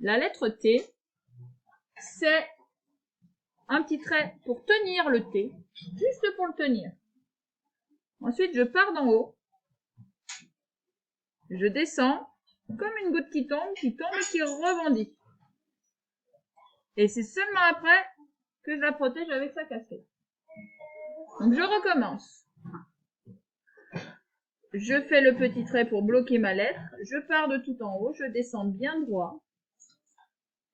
La lettre T, c'est un petit trait pour tenir le T, juste pour le tenir. Ensuite, je pars d'en haut. Je descends, comme une goutte qui tombe et qui rebondit. Et c'est seulement après que je la protège avec sa casquette. Donc je recommence. Je fais le petit trait pour bloquer ma lettre. Je pars de tout en haut, je descends bien droit.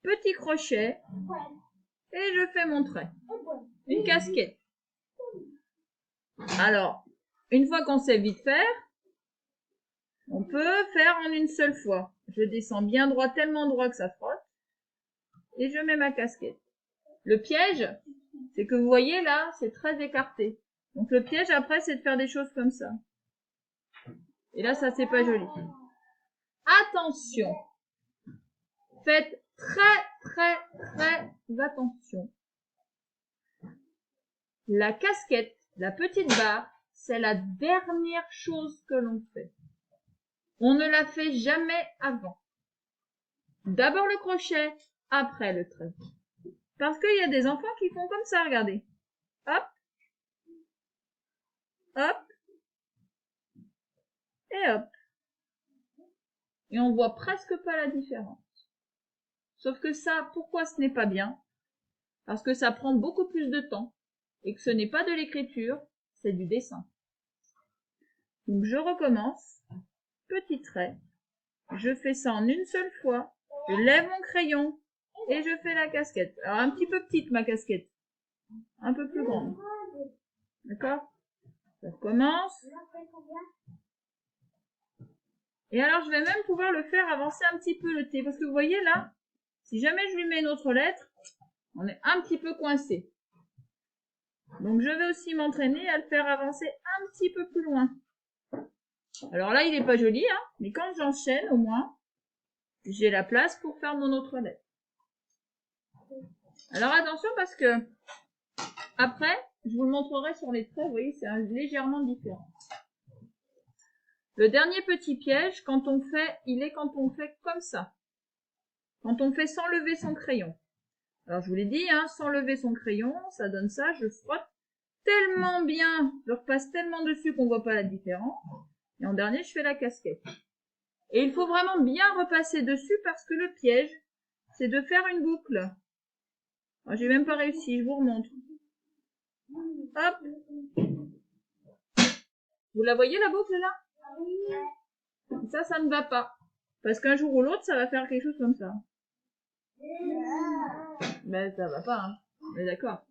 Petit crochet. Et je fais mon trait. Une casquette. Alors, une fois qu'on sait vite faire, on peut faire en une seule fois. Je descends bien droit, tellement droit que ça frotte. Et je mets ma casquette. Le piège, c'est que vous voyez là, c'est très écarté. Donc le piège après, c'est de faire des choses comme ça. Et là, ça, c'est pas joli. Attention. Faites très attention. La casquette, la petite barre, c'est la dernière chose que l'on fait. On ne la fait jamais avant. D'abord le crochet, après le trait. Parce qu'il y a des enfants qui font comme ça, regardez. Hop. Hop. Et hop. Et on voit presque pas la différence. Sauf que ça, pourquoi ce n'est pas bien? Parce que ça prend beaucoup plus de temps. Et que ce n'est pas de l'écriture, c'est du dessin. Donc je recommence. Petit trait. Je fais ça en une seule fois. Je lève mon crayon. Et je fais la casquette. Alors un petit peu petite ma casquette. Un peu plus grande. D'accord? Je recommence. Et alors je vais même pouvoir le faire avancer un petit peu le T. Parce que vous voyez là, si jamais je lui mets une autre lettre, on est un petit peu coincé. Donc je vais aussi m'entraîner à le faire avancer un petit peu plus loin. Alors là, il n'est pas joli, hein, mais quand j'enchaîne, au moins, j'ai la place pour faire mon autre lettre. Alors attention parce que après, je vous le montrerai sur les traits, vous voyez, c'est légèrement différent. Le dernier petit piège, quand on fait, il est quand on fait comme ça. Quand on fait sans lever son crayon. Alors je vous l'ai dit, hein, sans lever son crayon, ça donne ça, je frotte tellement bien, je repasse tellement dessus qu'on voit pas la différence. Et en dernier, je fais la casquette. Et il faut vraiment bien repasser dessus parce que le piège, c'est de faire une boucle. J'ai même pas réussi, je vous remontre. Hop. Vous la voyez la boucle là? Ça ne va pas. Parce qu'un jour ou l'autre, ça va faire quelque chose comme ça. Ben ça va pas, hein. On est d'accord.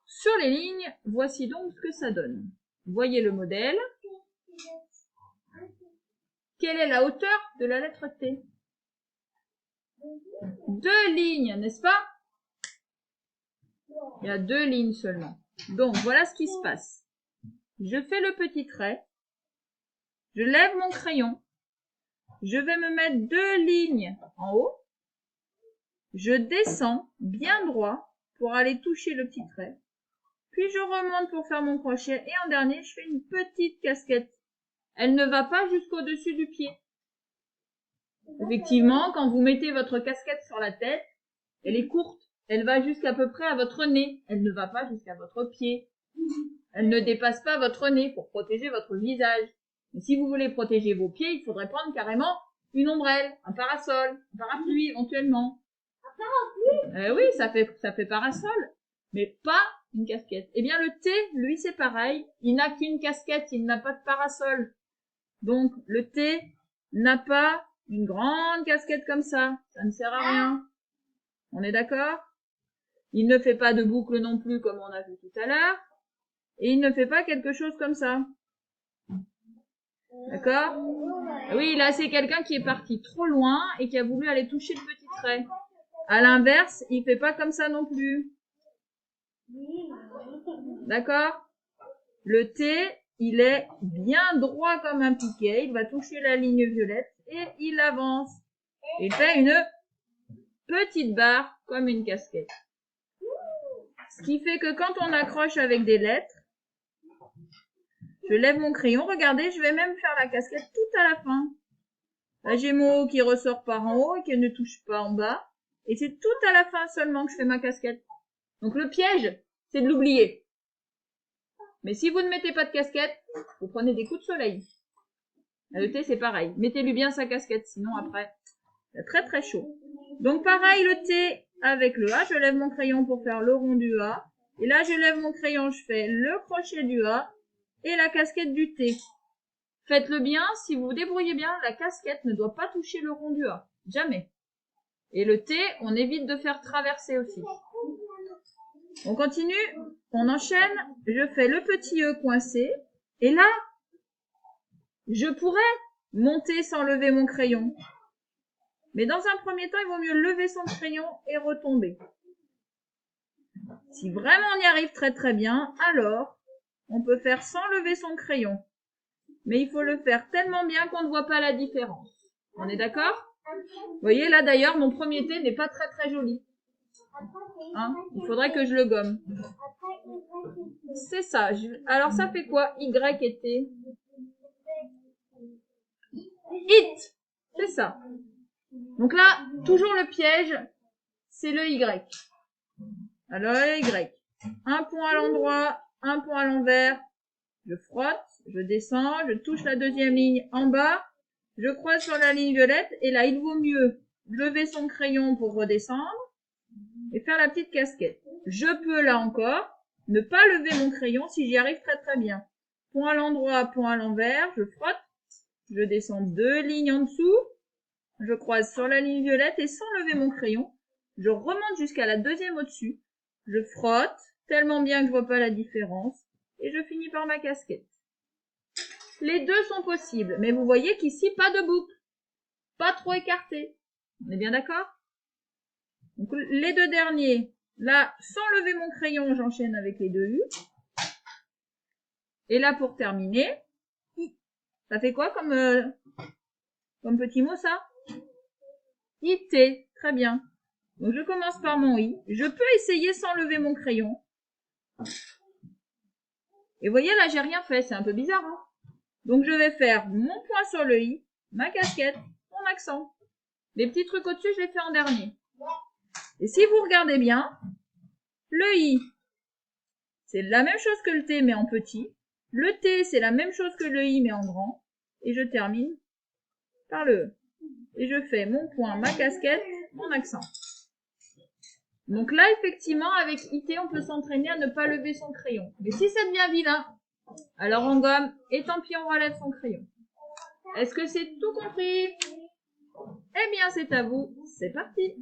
Sur les lignes, voici donc ce que ça donne. Voyez le modèle. Quelle est la hauteur de la lettre T? 2 lignes, n'est-ce pas? Il y a 2 lignes seulement. Donc, voilà ce qui se passe. Je fais le petit trait. Je lève mon crayon. Je vais me mettre 2 lignes en haut. Je descends bien droit pour aller toucher le petit trait. Puis je remonte pour faire mon crochet. Et en dernier, je fais une petite casquette. Elle ne va pas jusqu'au-dessus du pied. Effectivement, quand vous mettez votre casquette sur la tête, elle est courte. Elle va jusqu'à peu près à votre nez. Elle ne va pas jusqu'à votre pied. Elle ne dépasse pas votre nez pour protéger votre visage. Mais si vous voulez protéger vos pieds, il faudrait prendre carrément une ombrelle, un parasol, un parapluie éventuellement. Un parapluie? Oui, ça fait parasol, mais pas une casquette. Eh bien, le T, lui, c'est pareil. Il n'a qu'une casquette, il n'a pas de parasol. Donc, le T n'a pas une grande casquette comme ça. Ça ne sert à rien. On est d'accord? Il ne fait pas de boucle non plus comme on a vu tout à l'heure. Et il ne fait pas quelque chose comme ça. D'accord? Oui, là, c'est quelqu'un qui est parti trop loin et qui a voulu aller toucher le petit trait. À l'inverse, il fait pas comme ça non plus. D'accord? Le T, il est bien droit comme un piquet. Il va toucher la ligne violette et il avance. Il fait une petite barre comme une casquette. Ce qui fait que quand on accroche avec des lettres, je lève mon crayon. Regardez, je vais même faire la casquette tout à la fin. La Gémeaux qui ressort par en haut et qui ne touche pas en bas. Et c'est tout à la fin seulement que je fais ma casquette. Donc le piège, c'est de l'oublier. Mais si vous ne mettez pas de casquette, vous prenez des coups de soleil. Le thé, c'est pareil. Mettez-lui bien sa casquette, sinon après, c'est très très chaud. Donc pareil, le thé avec le A, je lève mon crayon pour faire le rond du A. Et là, je lève mon crayon, je fais le crochet du A et la casquette du thé. Faites-le bien, si vous vous débrouillez bien, la casquette ne doit pas toucher le rond du A. Jamais. Et le thé, on évite de faire traverser aussi. On continue, on enchaîne, je fais le petit E coincé. Et là, je pourrais monter sans lever mon crayon. Mais dans un premier temps, il vaut mieux lever son crayon et retomber. Si vraiment on y arrive très très bien, alors on peut faire sans lever son crayon. Mais il faut le faire tellement bien qu'on ne voit pas la différence. On est d'accord? Vous voyez, là d'ailleurs, mon premier thé n'est pas très très joli. Hein? Il faudrait que je le gomme. C'est ça. Alors ça fait quoi? Y et T? It! C'est ça. Donc là, toujours le piège, c'est le Y. Alors le Y. Un point à l'endroit, un point à l'envers. Je frotte, je descends, je touche la deuxième ligne en bas. Je croise sur la ligne violette. Et là, il vaut mieux lever son crayon pour redescendre et faire la petite casquette. Je peux, là encore, ne pas lever mon crayon si j'y arrive très très bien. Point à l'endroit, point à l'envers, je frotte. Je descends 2 lignes en dessous. Je croise sur la ligne violette et sans lever mon crayon, je remonte jusqu'à la deuxième au-dessus. Je frotte tellement bien que je vois pas la différence et je finis par ma casquette. Les deux sont possibles, mais vous voyez qu'ici, pas de boucle. Pas trop écarté. On est bien d'accord? Donc, les deux derniers, là, sans lever mon crayon, j'enchaîne avec les deux U. Et là, pour terminer, ça fait quoi comme petit mot, ça? IT. Très bien. Donc, je commence par mon I. Je peux essayer sans lever mon crayon. Et vous voyez, là, j'ai rien fait. C'est un peu bizarre, hein? Donc, je vais faire mon point sur le I, ma casquette, mon accent. Les petits trucs au-dessus, je les fais en dernier. Et si vous regardez bien, le I, c'est la même chose que le T, mais en petit. Le T, c'est la même chose que le I, mais en grand. Et je termine par le E. Et je fais mon point, ma casquette, mon accent. Donc là, effectivement, avec IT, on peut s'entraîner à ne pas lever son crayon. Mais si ça devient vilain, alors on gomme, et tant pis, on relève son crayon. Est-ce que c'est tout compris? Eh bien, c'est à vous. C'est parti!